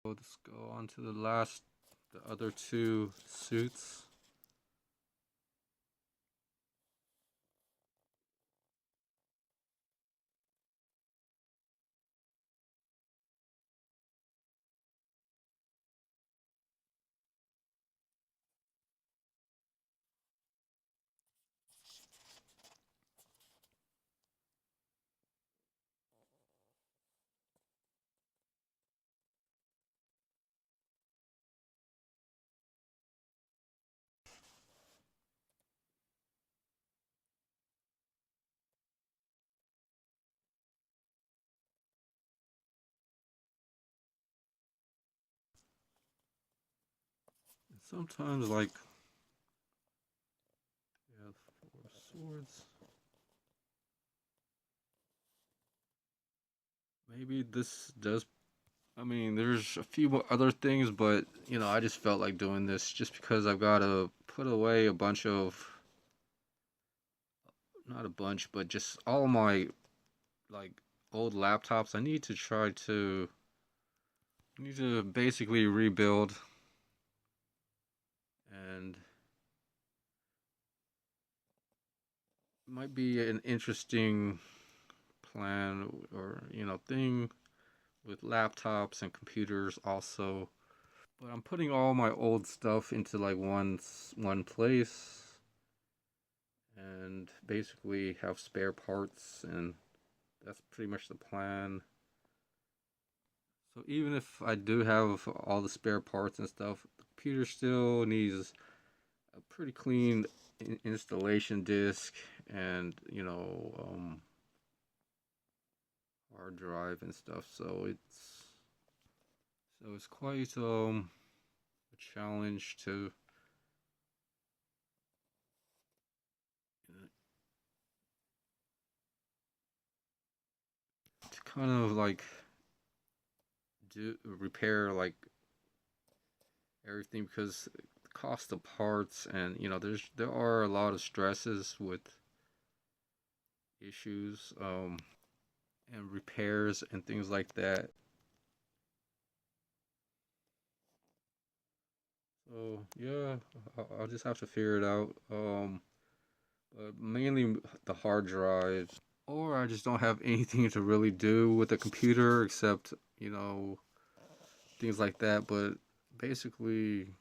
Let's go on to the other two suits. And sometimes, like, yeah, four swords. Maybe this does. I mean, there's a few other things, but I just felt like doing this just because I've got to put away a bunch of, not a bunch, but just all my like old laptops. I need to basically rebuild, and it might be an interesting plan or thing with laptops and computers also. But I'm putting all my old stuff into like one place and basically have spare parts, and that's pretty much the plan. So even if I do have all the spare parts and stuff, the computer still needs a pretty clean installation disk and hard drive and stuff. So it's quite a challenge to kind of like do repair like everything, because the cost of parts, and there are a lot of stresses with issues and repairs and things like that. So yeah, I'll just have to figure it out. But mainly the hard drives, or I just don't have anything to really do with the computer except things like that. But basically,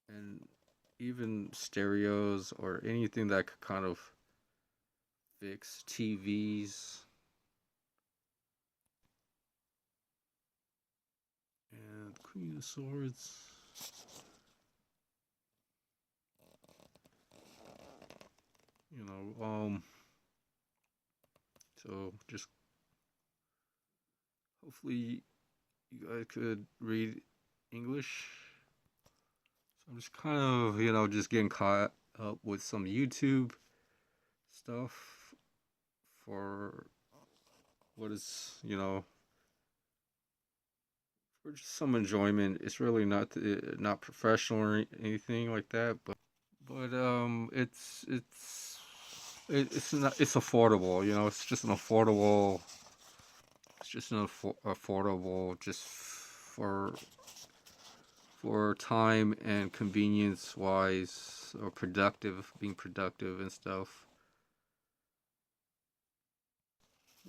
and even stereos or anything that could kind of fix TVs and Queen of Swords. So just hopefully you guys could read English. So I'm just kind of, just getting caught up with some YouTube stuff for what is, for just some enjoyment. It's really not professional or anything like that, but it's not, it's affordable. It's just an affordable. It's just an affordable just for time and convenience wise, or being productive and stuff.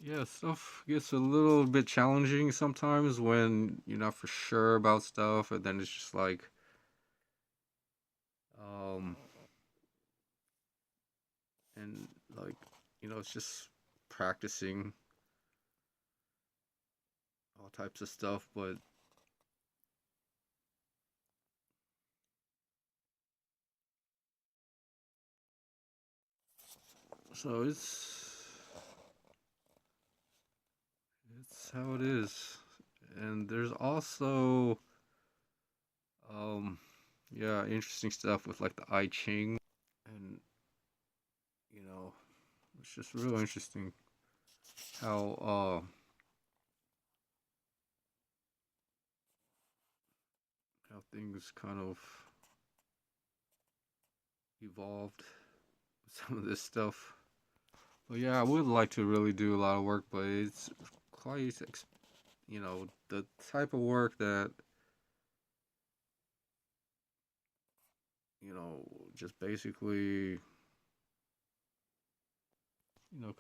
Yeah, stuff gets a little bit challenging sometimes when you're not for sure about stuff, and then it's just like, um, and like, it's just practicing all types of stuff. But so it's how it is, and there's also um, yeah, interesting stuff with like the I Ching, and you know, it's just real interesting how how things kind of evolved with some of this stuff. But yeah, I would like to really do a lot of work, but it's quite the type of work that, you know, just basically,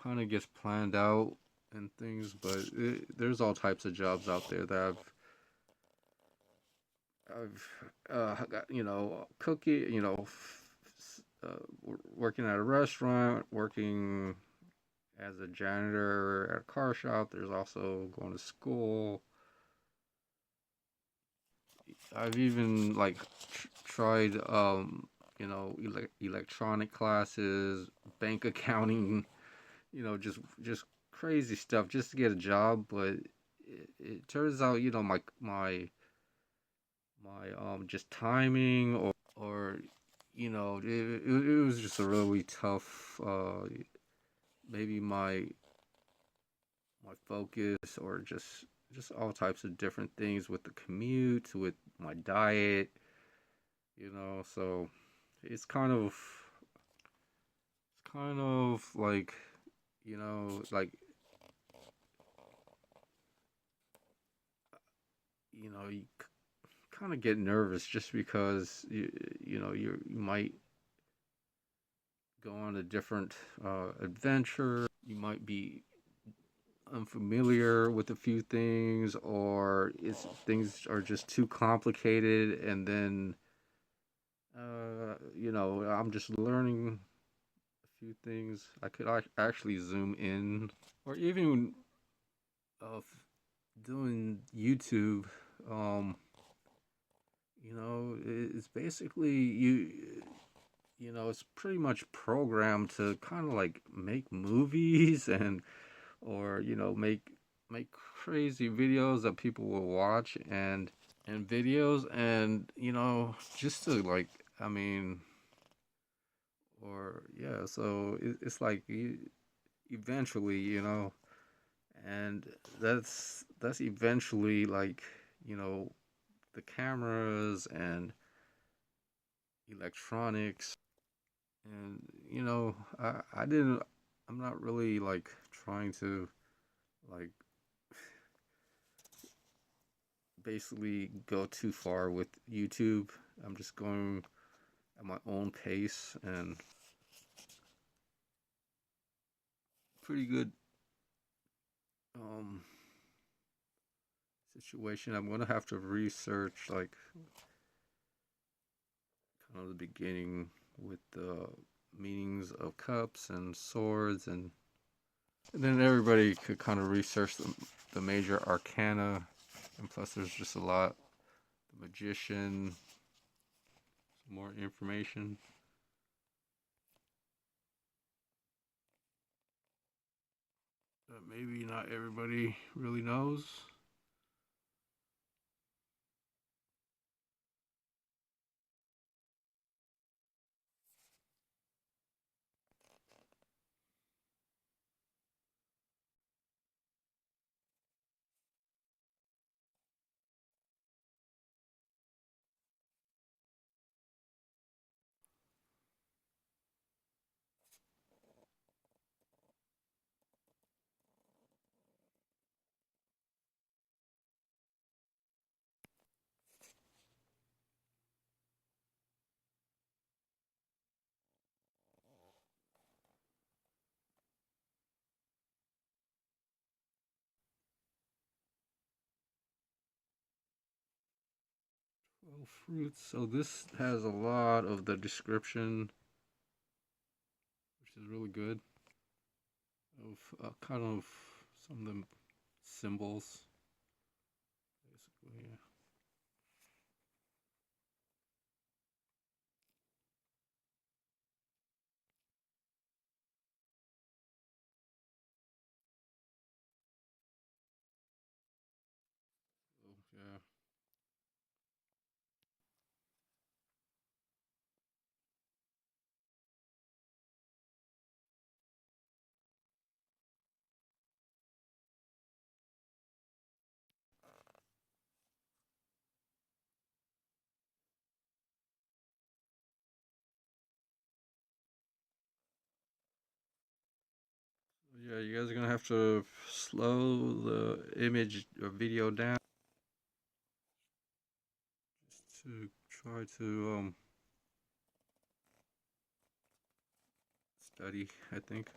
kind of gets planned out and things. But there's all types of jobs out there that I've got, cooking, working at a restaurant, working as a janitor at a car shop. There's also going to school. I've even like tried, electronic classes, bank accounting, just crazy stuff just to get a job. But it turns out, my just timing or it was just a really tough, maybe my focus or just all types of different things with the commute, with my diet, so it's kind of like, like, you kind of get nervous just because you might go on a different adventure. You might be unfamiliar with a few things, or things are just too complicated, and then I'm just learning a few things. I could actually zoom in, or even uh, doing YouTube. Um, it's basically it's pretty much programmed to kind of like make movies and or make crazy videos that people will watch and videos and just to like, I mean, or yeah, so it's like eventually, and that's eventually like, the cameras and electronics. And I didn't, I'm not really like trying to like basically go too far with YouTube. I'm just going at my own pace and pretty good um situation. I'm gonna have to research like kind of the beginning with the meanings of cups and swords, and then everybody could kind of research the major arcana, and plus there's just a lot, the magician, some more information that maybe not everybody really knows. Well, fruits. So this has a lot of the description, which is really good. Of kind of some of the symbols, basically. Yeah. So, yeah. Yeah, you guys are gonna have to slow the image or video down just to try to study, I think.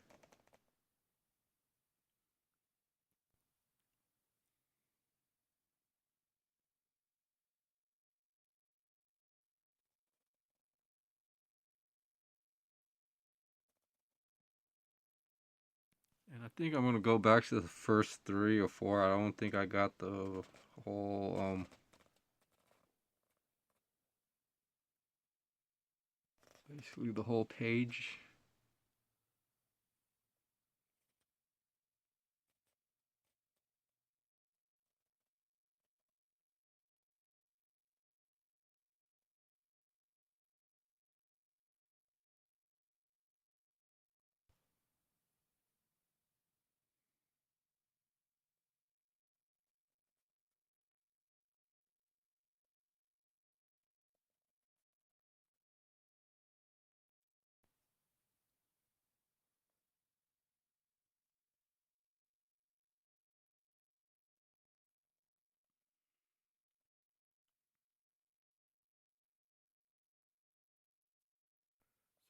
And I think I'm gonna go back to the first three or four. I don't think I got the whole basically the whole page.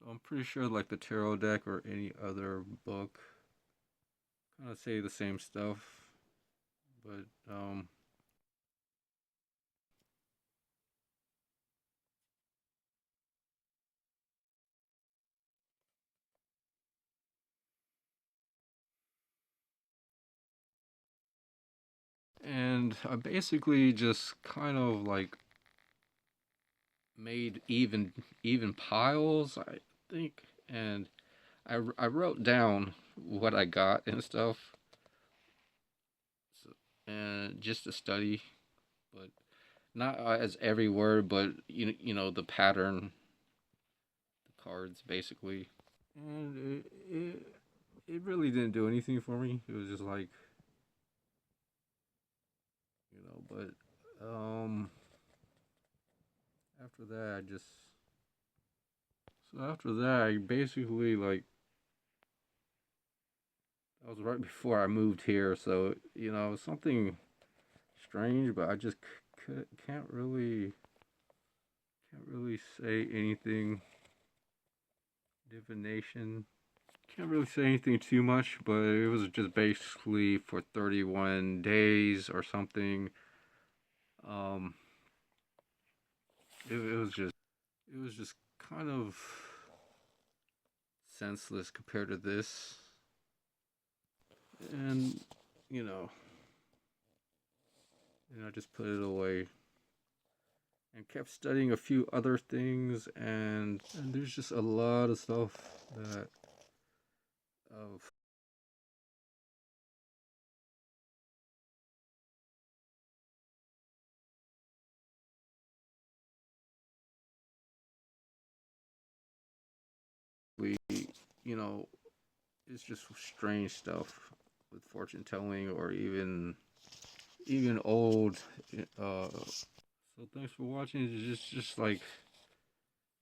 So I'm pretty sure like the tarot deck or any other book kind of say the same stuff, but and I basically just kind of like made even piles, I think, and I wrote down what I got and stuff, so, and just to study, but not as every word, but you know the pattern, the cards basically, and it really didn't do anything for me. It was just like but after that I just so after that I basically like that was right before I moved here, so something strange, but I just can't really say anything. Divination. Can't really say anything too much, but it was just basically for 31 days or something. Um, it was just kind of senseless compared to this, and you know, I just put it away and kept studying a few other things, and there's just a lot of stuff that of we you know it's just strange stuff with fortune telling or even old. So thanks for watching. It's just like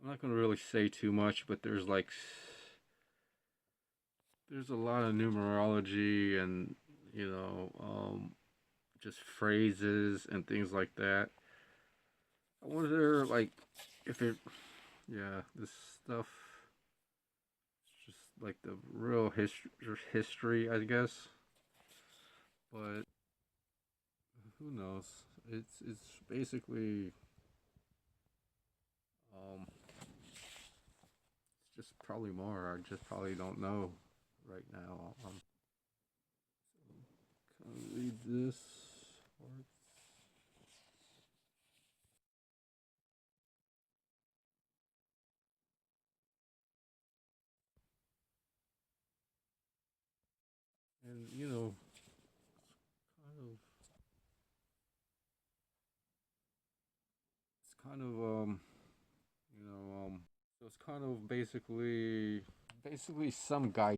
I'm not gonna really say too much, but there's a lot of numerology and just phrases and things like that. I wonder like if it yeah this stuff is just like the real history, I guess, but who knows? It's basically it's just probably more. I just probably don't know right now. Can I read this? And kind of, it's kind of so it's kind of basically some guy